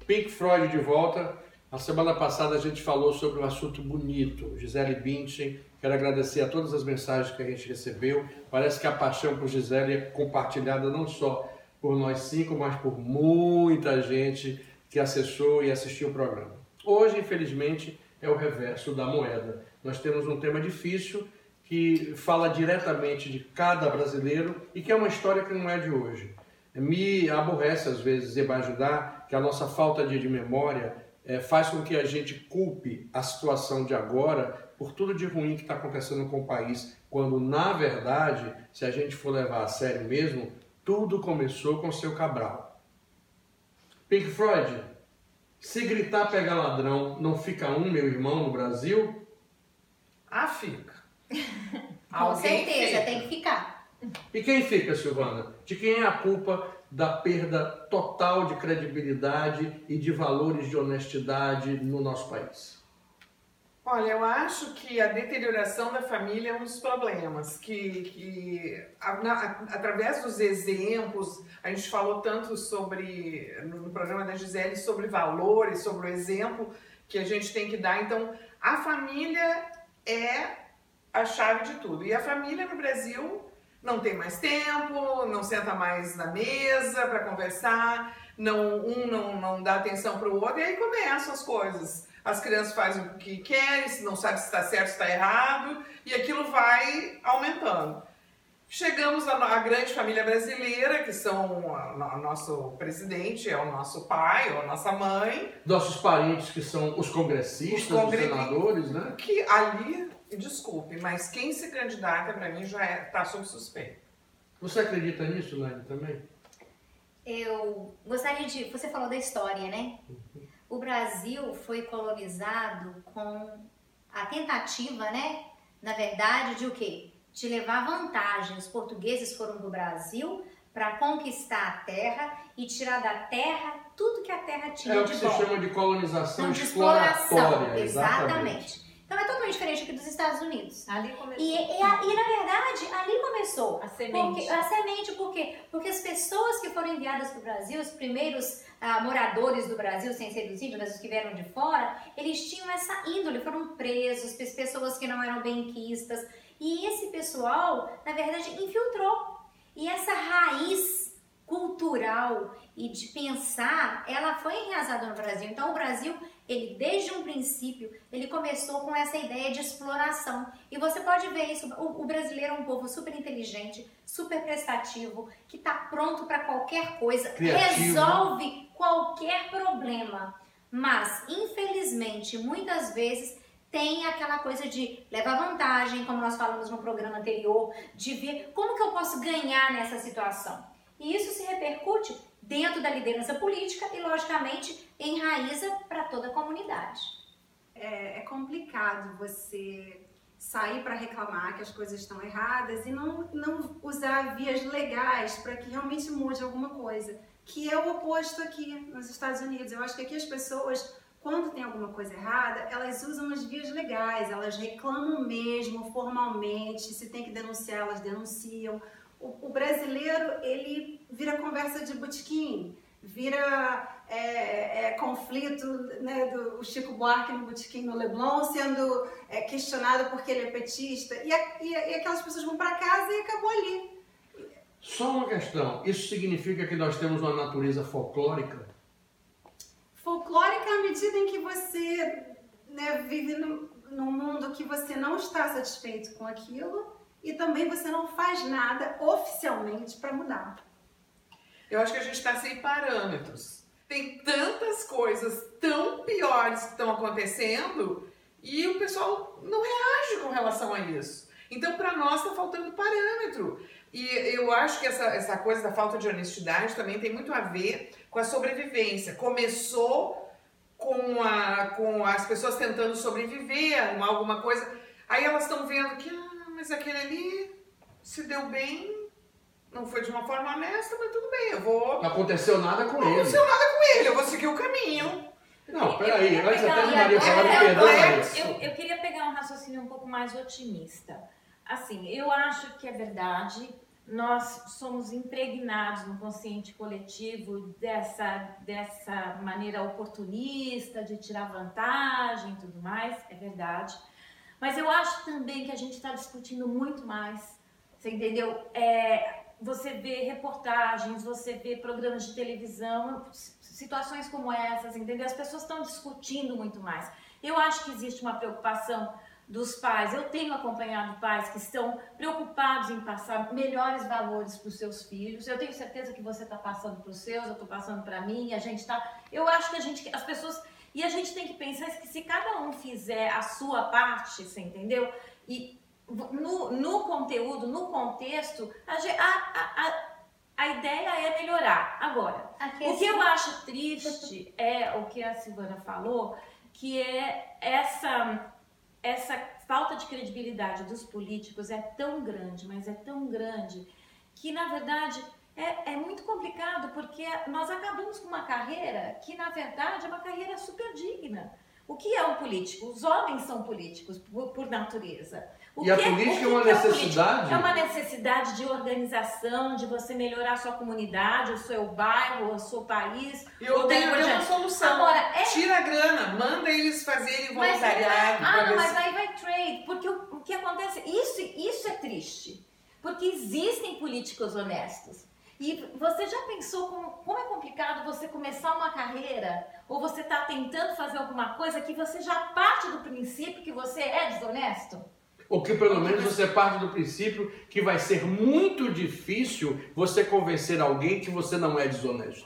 Pink Floyd de volta. A semana passada a gente falou sobre um assunto bonito, Gisele Bündchen. Quero agradecer a todas as mensagens que a gente recebeu. Parece que a paixão por Gisele é compartilhada não só por nós 5, mas por muita gente que acessou e assistiu o programa. Hoje, infelizmente, é o reverso da moeda. Nós temos um tema difícil que fala diretamente de cada brasileiro e que é uma história que não é de hoje. Me aborrece às vezes imaginar que a nossa falta de memória faz com que a gente culpe a situação de agora por tudo de ruim que está acontecendo com o país, quando na verdade, se a gente for levar a sério mesmo, tudo começou com o seu Cabral. Pink Floyd, se gritar pegar ladrão, não fica um, meu irmão, no Brasil? Ah, fica. Com certeza, tem que ficar. E quem fica, Silvana? De quem é a culpa da perda total de credibilidade e de valores de honestidade no nosso país? Olha, eu acho que a deterioração da família é um dos problemas, através dos exemplos, a gente falou tanto no programa da Gisele, sobre valores, sobre o exemplo que a gente tem que dar. Então, a família é a chave de tudo. E a família no Brasil não tem mais tempo, não senta mais na mesa para conversar, não dá atenção para o outro, e aí começam as coisas. As crianças fazem o que querem, se não sabe se está certo, se está errado, e aquilo vai aumentando. Chegamos à grande família brasileira, que são o nosso presidente, é o nosso pai, ou a nossa mãe. Nossos parentes, que são os congressistas, os senadores, né? Que ali, desculpe, mas quem se candidata, para mim, já está sob suspeita. Você acredita nisso, Laine, também? Eu gostaria de... Você falou da história, né? O Brasil foi colonizado com a tentativa, né? Na verdade, de o quê? De levar vantagem. Os portugueses foram do Brasil para conquistar a terra e tirar da terra tudo que a terra tinha de bom. É o que se chama de colonização então, de exploratória. Exatamente. Então é totalmente diferente aqui dos Estados Unidos. Ali começou. E na verdade, ali começou. A semente. A semente, por quê? Porque as pessoas que foram enviadas para o Brasil, os primeiros moradores do Brasil, sem ser dos índios, mas os que vieram de fora, eles tinham essa índole, foram presos, pessoas que não eram benquistas. E esse pessoal, na verdade, infiltrou. E essa raiz cultural e de pensar, ela foi enraizada no Brasil. Então o Brasil, ele desde um princípio, ele começou com essa ideia de exploração. E você pode ver isso, o brasileiro é um povo super inteligente, super prestativo, que está pronto para qualquer coisa, criativo, resolve qualquer problema. Mas, infelizmente, muitas vezes tem aquela coisa de levar vantagem, como nós falamos no programa anterior, de ver como que eu posso ganhar nessa situação. E isso se repercute dentro da liderança política e, logicamente, enraiza para toda a comunidade. É complicado você sair para reclamar que as coisas estão erradas e não usar vias legais para que realmente mude alguma coisa, que é o oposto aqui nos Estados Unidos. Eu acho que aqui as pessoas, quando tem alguma coisa errada, elas usam as vias legais, elas reclamam mesmo, formalmente, se tem que denunciar, elas denunciam. O brasileiro, ele vira conversa de botequim, vira conflito, né, do Chico Buarque no botequim no Leblon, sendo questionado porque ele é petista, e aquelas pessoas vão para casa e acabou ali. Só uma questão, isso significa que nós temos uma natureza folclórica? Folclórica à medida em que você, né, vive num mundo que você não está satisfeito com aquilo e também você não faz nada oficialmente para mudar. Eu acho que a gente está sem parâmetros. Tem tantas coisas tão piores que estão acontecendo e o pessoal não reage com relação a isso. Então, para nós, está faltando parâmetro. E eu acho que essa coisa da falta de honestidade também tem muito a ver com a sobrevivência. Começou com as pessoas tentando sobreviver, arrumar alguma coisa. Aí elas estão vendo que, mas aquele ali se deu bem, não foi de uma forma honesta, mas tudo bem, eu vou... Não aconteceu nada com ele. Não aconteceu nada com ele, eu vou seguir o caminho. Não, peraí, antes até de Maria falar, me perdoa. Eu queria pegar um raciocínio um pouco mais otimista. Assim, eu acho que é verdade, nós somos impregnados no consciente coletivo dessa maneira oportunista de tirar vantagem e tudo mais, é verdade. Mas eu acho também que a gente está discutindo muito mais, você entendeu? Você vê reportagens, você vê programas de televisão, situações como essas, entendeu? As pessoas estão discutindo muito mais. Eu acho que existe uma preocupação dos pais. Eu tenho acompanhado pais que estão preocupados em passar melhores valores para os seus filhos. Eu tenho certeza que você está passando para os seus, eu estou passando para mim, a gente está... Eu acho que as pessoas... E a gente tem que pensar que se cada um fizer a sua parte, você entendeu? E no conteúdo, no contexto, a ideia é melhorar. Agora, o que eu acho triste é o que a Silvana falou, que é essa falta de credibilidade dos políticos é tão grande, mas é tão grande, que na verdade é muito complicado, porque nós acabamos com uma carreira que na verdade é uma carreira super digna. O que é um político? Os homens são políticos por natureza. E a política é uma necessidade? É uma necessidade de organização, de você melhorar a sua comunidade, o seu bairro, o seu país. E eu tenho uma solução. Agora, tira a grana, manda eles fazerem voluntariado. Mas aí vai trade, porque o que acontece, isso é triste, porque existem políticos honestos. E você já pensou como é complicado você começar uma carreira, ou você está tentando fazer alguma coisa que você já parte do princípio que você é desonesto? Ou que pelo menos você parte do princípio que vai ser muito difícil você convencer alguém que você não é desonesto.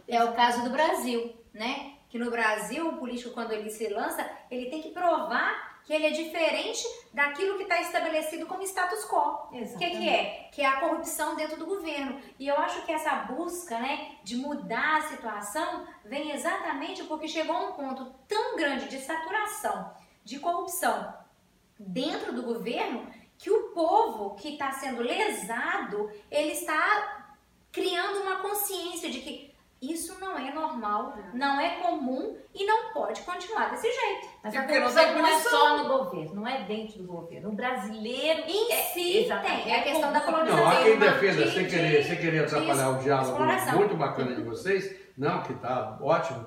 É o caso do Brasil, né? Que no Brasil, o político, quando ele se lança, ele tem que provar que ele é diferente daquilo que está estabelecido como status quo. O que é? Que é a corrupção dentro do governo. E eu acho que essa busca, né, de mudar a situação vem exatamente porque chegou a um ponto tão grande de saturação, de corrupção dentro do governo, que o povo que está sendo lesado, ele está criando uma consciência de que isso não é normal, não é comum e não pode continuar desse jeito. Mas a corrupção não é só no governo, não é dentro do governo. O brasileiro em si tem a questão da colonização. Não, há quem defenda, sem querer atrapalhar o diálogo muito bacana de vocês, não, que está ótimo.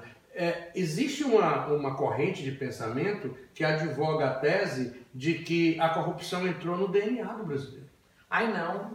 Existe uma corrente de pensamento que advoga a tese de que a corrupção entrou no DNA do brasileiro. Ai, não.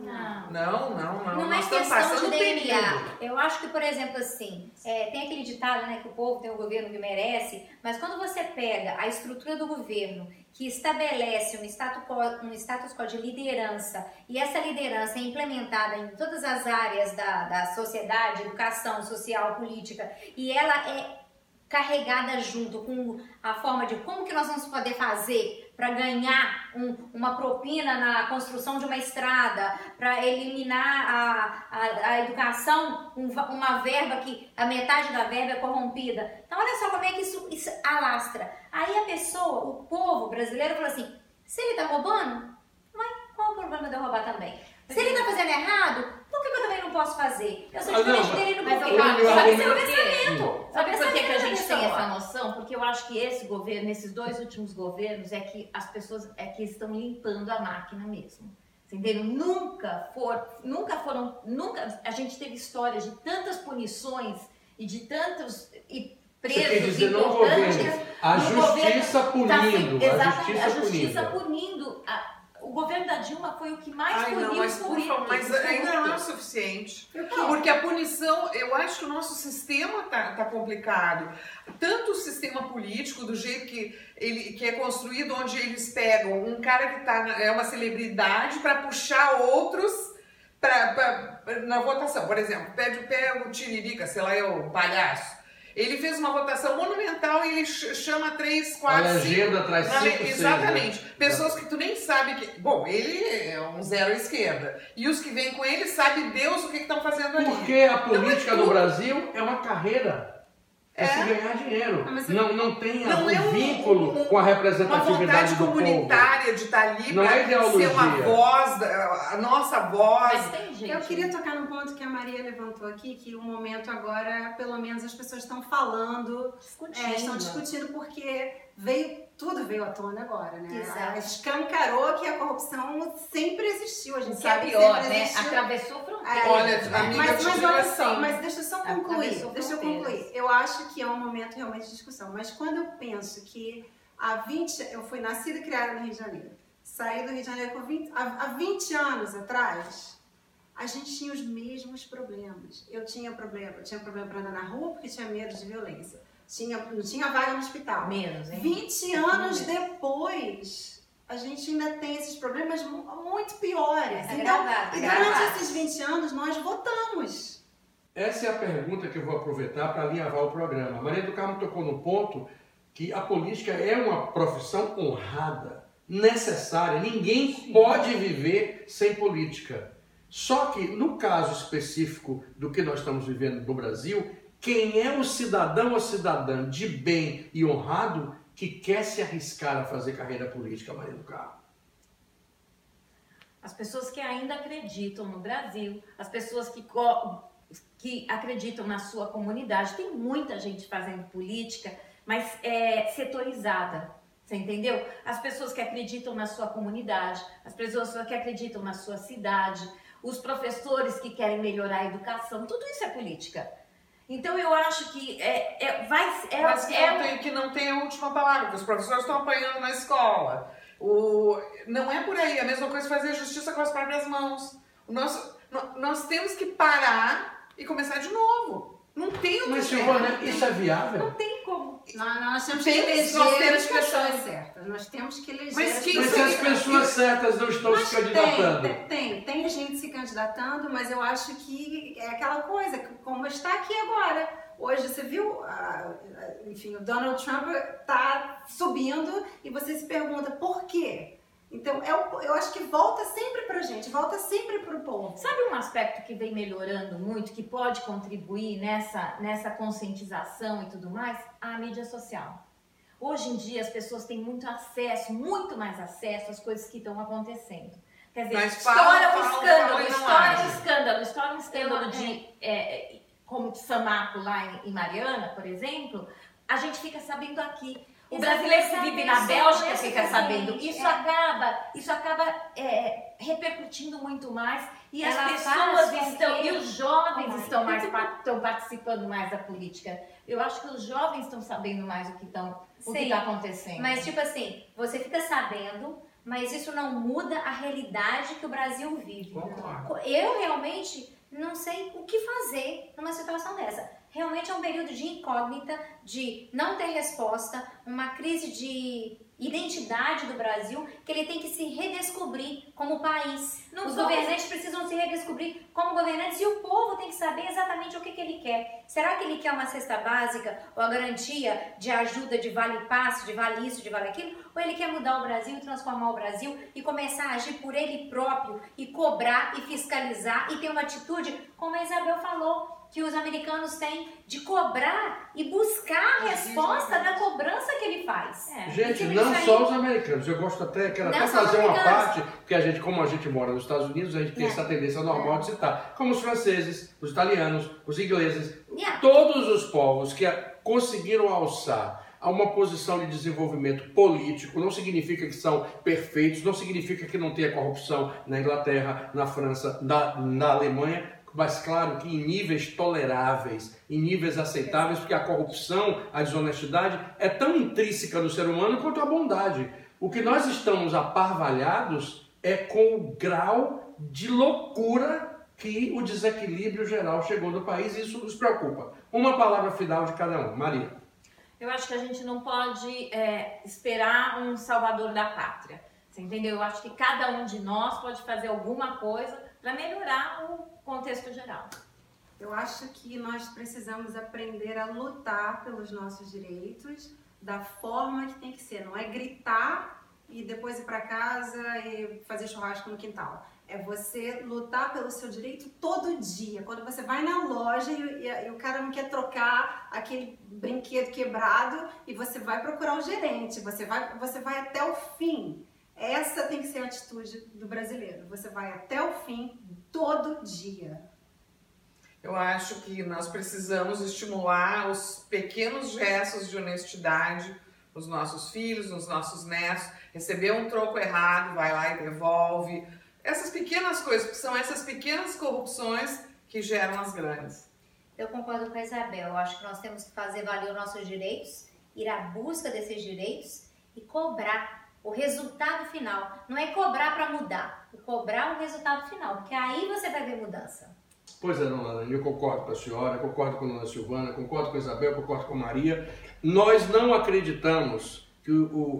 Não é questão de DNA. Eu acho que, por exemplo, assim, tem aquele ditado, né, que o povo tem o governo que merece, mas quando você pega a estrutura do governo que estabelece um status quo de liderança, e essa liderança é implementada em todas as áreas da sociedade, educação, social, política, e ela é carregada junto com a forma de como que nós vamos poder fazer para ganhar uma propina na construção de uma estrada, para eliminar a educação, uma verba que a metade da verba é corrompida. Então olha só como é que isso alastra. Aí a pessoa, o povo brasileiro falou assim, se ele está roubando, qual o problema de eu roubar também? Se ele está fazendo errado, por que eu também não posso fazer? Eu sou diferente dele no governo. Sabe por que a gente tem essa noção? Porque eu acho que esse governo, nesses 2 últimos governos, é que as pessoas estão limpando a máquina mesmo. Entendeu? Nunca a gente teve histórias de tantas punições e de tantos presos. Você quer dizer, não governo, a justiça punindo. Exatamente, a justiça punindo. O governo da Dilma foi o que mais puniu os políticos. Mas ainda não é o suficiente. Porque a punição, eu acho que o nosso sistema tá complicado. Tanto o sistema político, do jeito que é construído, onde eles pegam um cara que é uma celebridade para puxar outros na votação. Por exemplo, pega o Tiririca, sei lá, é o palhaço. Ele fez uma votação monumental e ele chama 3, 4, 5... A legenda traz 5, 6... Exatamente. Pessoas que tu nem sabe que... Bom, ele é um zero à esquerda. E os que vêm com ele sabem Deus o que estão fazendo ali. Porque a política no Brasil é uma carreira. É se ganhar dinheiro. Não tem vínculo com a representatividade do povo. Uma vontade comunitária de estar ali para ser uma voz, a nossa voz. Mas tem gente. Eu queria tocar num ponto que a Maria levantou aqui, que o momento agora, pelo menos as pessoas estão falando, estão discutindo, porque veio tudo veio à tona agora, né? Exato. Escancarou que a corrupção sempre existiu. A gente O que é sabe que pior, sempre né? existiu. Atravessou fronteiras. Olha, né? amiga, Mas te digo olha assim, só, mas deixa eu só concluir. Atravessou Deixa eu fronteiras. concluir. Eu acho que é um momento realmente de discussão. Mas quando eu penso que eu fui nascida e criada no Rio de Janeiro. Saí do Rio de Janeiro há 20 anos atrás, a gente tinha os mesmos problemas. Eu tinha problema para andar na rua porque tinha medo de violência. Não tinha vaga no hospital. Menos, hein? 20 anos depois, a gente ainda tem esses problemas muito piores. É Então, agravado, e durante agravado. esses 20 anos, nós votamos. Essa é a pergunta que eu vou aproveitar para alinhavar o programa. Maria do Carmo tocou no ponto que a política é uma profissão honrada, necessária. Ninguém pode viver sem política. Só que, no caso específico do que nós estamos vivendo no Brasil, quem é o cidadão ou cidadã de bem e honrado que quer se arriscar a fazer carreira política, Maria do Carmo? As pessoas que ainda acreditam no Brasil, as pessoas que acreditam na sua comunidade. Tem muita gente fazendo política, mas setorizada, você entendeu? As pessoas que acreditam na sua comunidade, as pessoas que acreditam na sua cidade, os professores que querem melhorar a educação, tudo isso é política. Então eu acho que mas que não tem a última palavra, que os professores estão apanhando na escola. Não é por aí, a mesma coisa fazer justiça com as próprias mãos. Nós temos que parar e começar de novo. Não tem outra Mas, jeito. Silvana, isso é viável? não tem como. Nós temos Tem- que eleger nós temos as que pessoas achar. certas. Nós temos que eleger Mas as quem Mas se as pessoas certas não estão se candidatando? Tem gente se candidatando, mas eu acho que é aquela coisa, como está aqui agora. Hoje você viu, enfim, o Donald Trump está subindo e você se pergunta por quê? Então, eu acho que volta sempre pra gente, volta sempre pro povo. Sabe um aspecto que vem melhorando muito, que pode contribuir nessa conscientização e tudo mais? A mídia social. Hoje em dia as pessoas têm muito mais acesso às coisas que estão acontecendo. Quer dizer, Mas estoura fala um e não estoura um escândalo como de Samaco lá em Mariana, por exemplo, a gente fica sabendo aqui. O brasileiro que vive na Bélgica fica sabendo. Isso acaba repercutindo muito mais e as pessoas estão, e os jovens estão participando mais da política. Eu acho que os jovens estão sabendo mais o que está acontecendo. Mas tipo assim, você fica sabendo, mas isso não muda a realidade que o Brasil vive. Concordo. Eu realmente não sei o que fazer numa situação dessa. Realmente é um período de incógnita, de não ter resposta, uma crise de identidade do Brasil, que ele tem que se redescobrir como país. Os governantes precisam se redescobrir como governantes e o povo tem que saber exatamente o que ele quer. Será que ele quer uma cesta básica ou a garantia de ajuda de vale passe, de vale isso, de vale aquilo? Ou ele quer mudar o Brasil e transformar o Brasil e começar a agir por ele próprio e cobrar e fiscalizar e ter uma atitude, como a Isabel falou, que os americanos têm de cobrar e buscar a resposta da cobrança que ele faz. Gente, E não simplesmente- só os americanos. Eu gosto quero Não até só os fazer uma americanos. parte, porque como a gente mora nos Estados Unidos, a gente tem essa tendência normal de citar, como os franceses, os italianos, os ingleses, todos os povos que conseguiram alçar a uma posição de desenvolvimento político, não significa que são perfeitos, não significa que não tenha corrupção na Inglaterra, na França, na Alemanha, mas claro que em níveis toleráveis, em níveis aceitáveis, porque a corrupção, a desonestidade é tão intrínseca no ser humano quanto a bondade. O que nós estamos aparvalhados é com o grau de loucura que o desequilíbrio geral chegou no país e isso nos preocupa. Uma palavra final de cada um. Maria. Eu acho que a gente não pode esperar um salvador da pátria. Você entendeu? Eu acho que cada um de nós pode fazer alguma coisa para melhorar o contexto geral. Eu acho que nós precisamos aprender a lutar pelos nossos direitos da forma que tem que ser. Não é gritar e depois ir para casa e fazer churrasco no quintal. É você lutar pelo seu direito todo dia. Quando você vai na loja e o cara não quer trocar aquele brinquedo quebrado e você vai procurar o gerente, você vai até o fim. Essa tem que ser a atitude do brasileiro. Você vai até o fim todo dia. Eu acho que nós precisamos estimular os pequenos gestos de honestidade nos nossos filhos, nos nossos netos. Receber um troco errado, vai lá e devolve. Essas pequenas coisas, que são essas pequenas corrupções que geram as grandes. Eu concordo com a Isabel. Eu acho que nós temos que fazer valer os nossos direitos, ir à busca desses direitos e cobrar o resultado final. Não é cobrar para mudar, é cobrar o resultado final, porque aí você vai ver mudança. Pois é, dona Dani, eu concordo com a senhora, concordo com a dona Silvana, concordo com a Isabel, concordo com a Maria. Nós não acreditamos que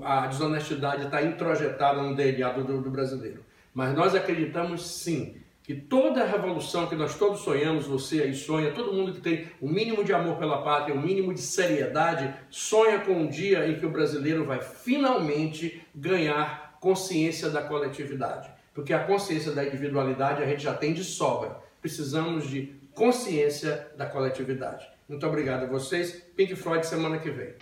a desonestidade está introjetada no DNA do brasileiro. Mas nós acreditamos sim que toda a revolução que nós todos sonhamos, você aí sonha, todo mundo que tem o mínimo de amor pela pátria, o mínimo de seriedade, sonha com um dia em que o brasileiro vai finalmente ganhar consciência da coletividade. Porque a consciência da individualidade a gente já tem de sobra. Precisamos de consciência da coletividade. Muito obrigado a vocês. Pink Floyd semana que vem.